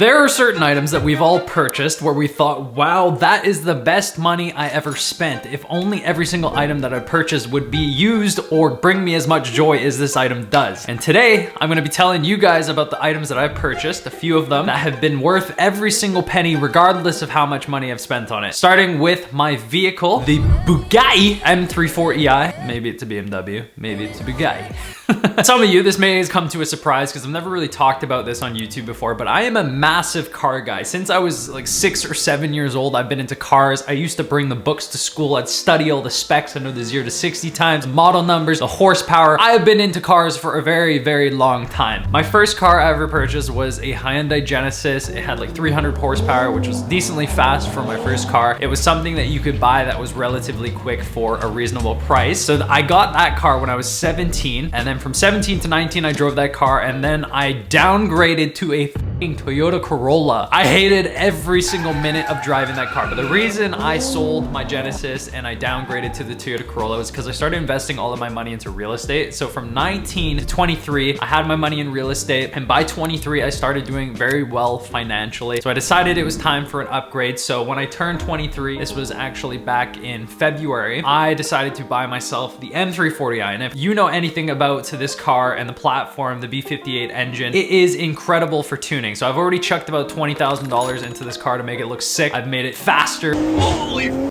There are certain items that we've all purchased where we thought, wow, that is the best money I ever spent. If only every single item that I purchased would be used or bring me as much joy as this item does. And today, I'm gonna be telling you guys about the items that I've purchased, a few of them that have been worth every single penny regardless of how much money I've spent on it. Starting with my vehicle, the Bugatti M34EI. Maybe it's a BMW, maybe it's a Bugatti. Some of you, this may come to a surprise because I've never really talked about this on YouTube before, but I am a massive car guy. Since I was like 6 or 7 years old, I've been into cars. I used to bring the books to school. I'd study all the specs. I know the 0 to 60 times, model numbers, the horsepower. I have been into cars for a very, very long time. My first car I ever purchased was a Hyundai Genesis. It had like 300 horsepower, which was decently fast for my first car. It was something that you could buy that was relatively quick for a reasonable price. So I got that car when I was 17, and then from 17 to 19, I drove that car, and then I downgraded to a fucking Toyota Corolla. I hated every single minute of driving that car, but the reason I sold my Genesis and I downgraded to the Toyota Corolla was because I started investing all of my money into real estate. So from 19 to 23, I had my money in real estate, and by 23, I started doing very well financially. So I decided it was time for an upgrade. So when I turned 23, this was actually back in February, I decided to buy myself the M340i. And if you know anything about this car and the platform, the B58 engine, it is incredible for tuning. So I've already chucked about $20,000 into this car to make it look sick. I've made it faster. Holy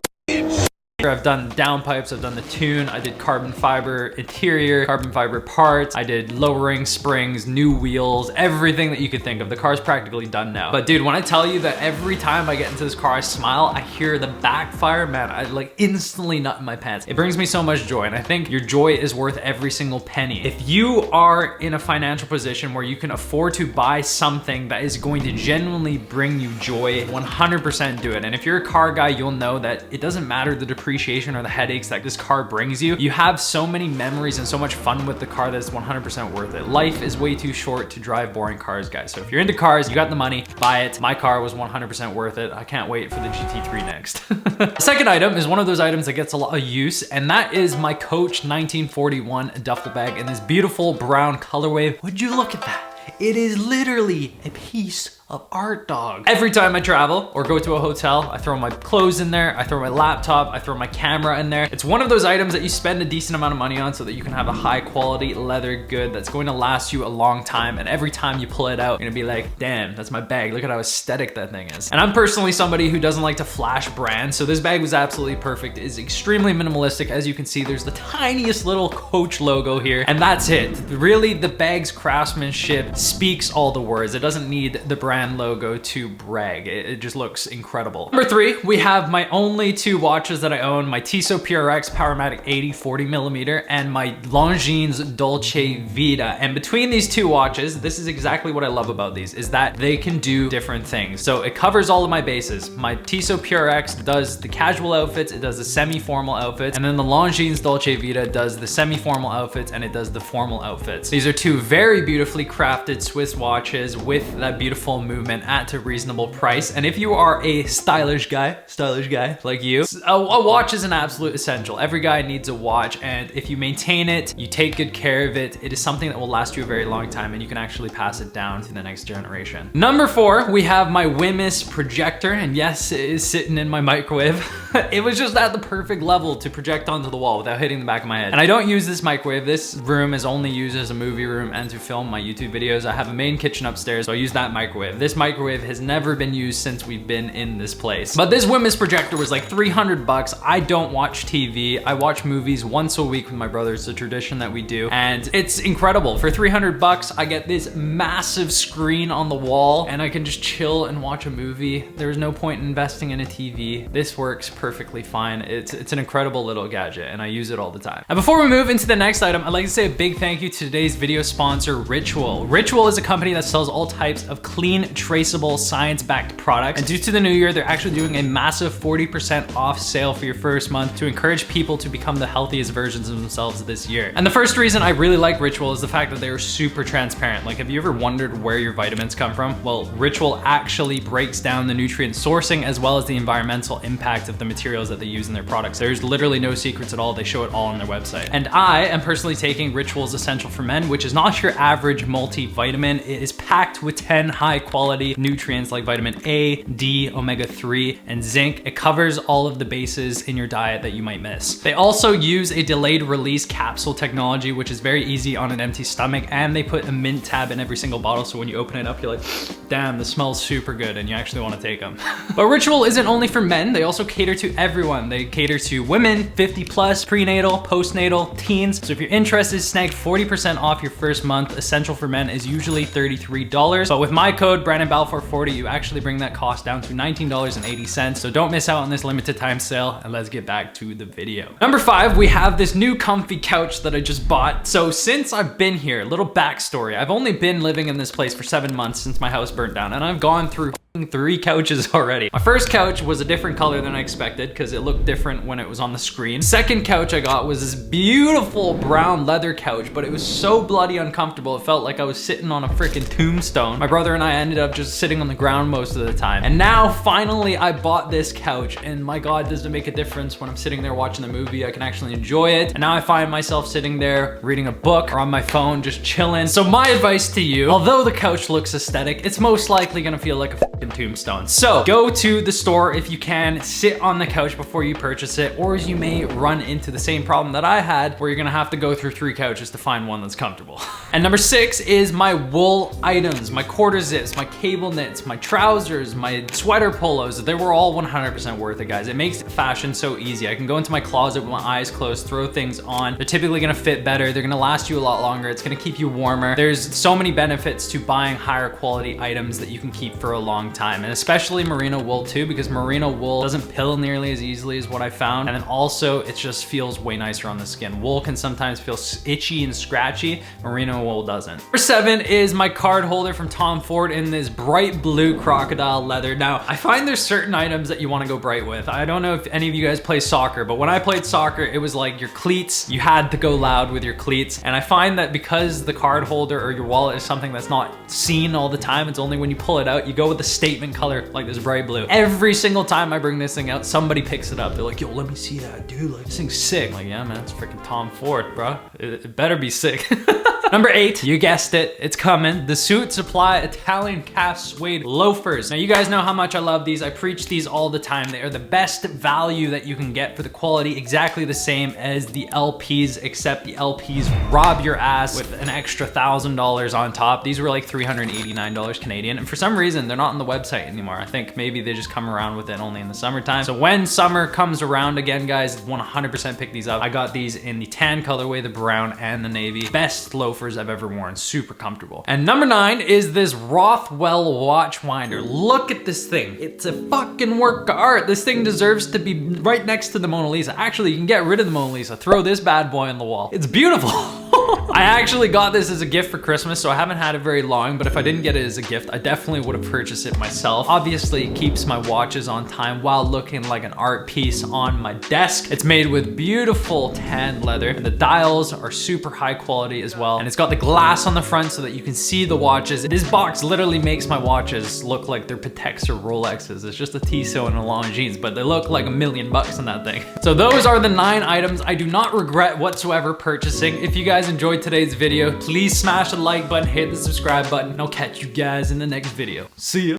I've done downpipes, I've done the tune, I did carbon fiber interior, carbon fiber parts, I did lowering springs, new wheels, everything that you could think of. The car's practically done now. But dude, when I tell you that every time I get into this car, I smile, I hear the backfire, man, I like instantly nut in my pants. It brings me so much joy, and I think your joy is worth every single penny. If you are in a financial position where you can afford to buy something that is going to genuinely bring you joy, 100% do it. And if you're a car guy, you'll know that it doesn't matter the depreciation or the headaches that this car brings you. You have so many memories and so much fun with the car that it's 100% worth it. Life is way too short to drive boring cars, guys. So if you're into cars, you got the money, buy it. My car was 100% worth it. I can't wait for the GT3 next. The second item is one of those items that gets a lot of use, and that is my Coach 1941 duffel bag in this beautiful brown colorway. Would you look at that? It is literally a piece of art, dog. Every time I travel or go to a hotel, I throw my clothes in there, I throw my laptop, I throw my camera in there. It's one of those items that you spend a decent amount of money on so that you can have a high quality leather good that's going to last you a long time. And every time you pull it out, you're gonna be like, damn, that's my bag. Look at how aesthetic that thing is. And I'm personally somebody who doesn't like to flash brands, so this bag was absolutely perfect. It is extremely minimalistic. As you can see, there's the tiniest little Coach logo here, and that's it. Really, the bag's craftsmanship speaks all the words. It doesn't need the brand logo to brag. It just looks incredible. Number 3, we have my only 2 watches that I own, my Tissot PRX Powermatic 80 40mm and my Longines Dolce Vita. And between these 2 watches, this is exactly what I love about these, is that they can do different things. So it covers all of my bases. My Tissot PRX does the casual outfits, it does the semi-formal outfits, and then the Longines Dolce Vita does the semi-formal outfits and it does the formal outfits. These are 2 very beautifully crafted Swiss watches with that beautiful movement at a reasonable price. And if you are a stylish guy like you, a watch is an absolute essential. Every guy needs a watch, and if you maintain it, you take good care of it, it is something that will last you a very long time, and you can actually pass it down to the next generation. Number 4, we have my Wunder Projector, and yes, it is sitting in my microwave. It was just at the perfect level to project onto the wall without hitting the back of my head. And I don't use this microwave. This room is only used as a movie room and to film my YouTube videos. I have a main kitchen upstairs, so I use that microwave. This microwave has never been used since we've been in this place. But this Wunder Projector was like 300 bucks. I don't watch TV. I watch movies once a week with my brother. It's a tradition that we do, and it's incredible. For 300 bucks, I get this massive screen on the wall, and I can just chill and watch a movie. There's no point in investing in a TV. This works perfectly fine. It's an incredible little gadget, and I use it all the time. And before we move into the next item, I'd like to say a big thank you to today's video sponsor, Ritual. Ritual is a company that sells all types of clean, traceable, science-backed products. And due to the new year, they're actually doing a massive 40% off sale for your first month to encourage people to become the healthiest versions of themselves this year. And the first reason I really like Ritual is the fact that they are super transparent. Like, have you ever wondered where your vitamins come from? Well, Ritual actually breaks down the nutrient sourcing as well as the environmental impact of the materials that they use in their products. There's literally no secrets at all. They show it all on their website. And I am personally taking Ritual's Essential for Men, which is not your average multivitamin. It is packed with 10 high quality nutrients like vitamin A, D, omega-3, and zinc. It covers all of the bases in your diet that you might miss. They also use a delayed release capsule technology, which is very easy on an empty stomach, and they put a mint tab in every single bottle, so when you open it up, you're like, damn, this smells super good, and you actually want to take them. But Ritual isn't only for men, they also cater to everyone. They cater to women, 50 plus, prenatal, postnatal, teens. So if you're interested, snag 40% off your first month. Essential for men is usually $33, but with my code BrandonBalfour40, you actually bring that cost down to $19.80. So don't miss out on this limited time sale, and let's get back to the video. Number 5, we have this new comfy couch that I just bought. So since I've been here, little backstory, I've only been living in this place for 7 months since my house burnt down, and I've gone through 3 couches already. My first couch was a different color than I expected because it looked different when it was on the screen. Second couch I got was this beautiful brown leather couch, but it was so bloody uncomfortable. It felt like I was sitting on a freaking tombstone. My brother and I ended up just sitting on the ground most of the time. And now finally I bought this couch, and my God, does it make a difference when I'm sitting there watching the movie. I can actually enjoy it. And now I find myself sitting there reading a book or on my phone just chilling. So my advice to you, although the couch looks aesthetic, it's most likely gonna feel like a tombstone. So go to the store if you can, sit on the couch before you purchase it, or you may run into the same problem that I had where you're gonna have to go through 3 couches to find one that's comfortable. And number 6 is my wool items, my quarter zips, my cable knits, my trousers, my sweater polos. They were all 100% worth it, guys. It makes fashion so easy. I can go into my closet with my eyes closed, throw things on. They're typically gonna fit better. They're gonna last you a lot longer. It's gonna keep you warmer. There's so many benefits to buying higher quality items that you can keep for a long time, and especially merino wool too, because merino wool doesn't pill nearly as easily as what I found, and then also it just feels way nicer on the skin. Wool can sometimes feel itchy and scratchy, merino wool doesn't. Number 7 is my card holder from Tom Ford in this bright blue crocodile leather. Now, I find there's certain items that you want to go bright with. I don't know if any of you guys play soccer, but when I played soccer, it was like your cleats, you had to go loud with your cleats, and I find that because the card holder or your wallet is something that's not seen all the time, it's only when you pull it out, you go with the statement color like this bright blue. Every single time I bring this thing out, somebody picks it up. They're like, yo, let me see that, dude. Like, this thing's sick. I'm like, yeah, man, it's freaking Tom Ford, bro. It better be sick. Number 8, you guessed it, it's coming. The Suit Supply Italian Calf Suede Loafers. Now, you guys know how much I love these. I preach these all the time. They are the best value that you can get for the quality, exactly the same as the LPs, except the LPs rob your ass with an extra $1,000 on top. These were like $389 Canadian, and for some reason, they're not on the website anymore. I think maybe they just come around with it only in the summertime. So when summer comes around again, guys, 100% pick these up. I got these in the tan colorway, the brown, and the navy. Best loafers I've ever worn, super comfortable. And number 9 is this Rothwell watch winder. Look at this thing. It's a fucking work of art. This thing deserves to be right next to the Mona Lisa. Actually, you can get rid of the Mona Lisa, throw this bad boy on the wall. It's beautiful. I actually got this as a gift for Christmas, so I haven't had it very long, but if I didn't get it as a gift, I definitely would have purchased it myself. Obviously, it keeps my watches on time while looking like an art piece on my desk. It's made with beautiful tanned leather, and the dials are super high quality as well, and it's got the glass on the front so that you can see the watches. This box literally makes my watches look like they're Pateks or Rolexes. It's just a Tissot and a long jeans, but they look like $1 million on that thing. So those are the 9 items I do not regret whatsoever purchasing. If you guys enjoyed today's video, please smash the like button, hit the subscribe button, and I'll catch you guys in the next video. See ya.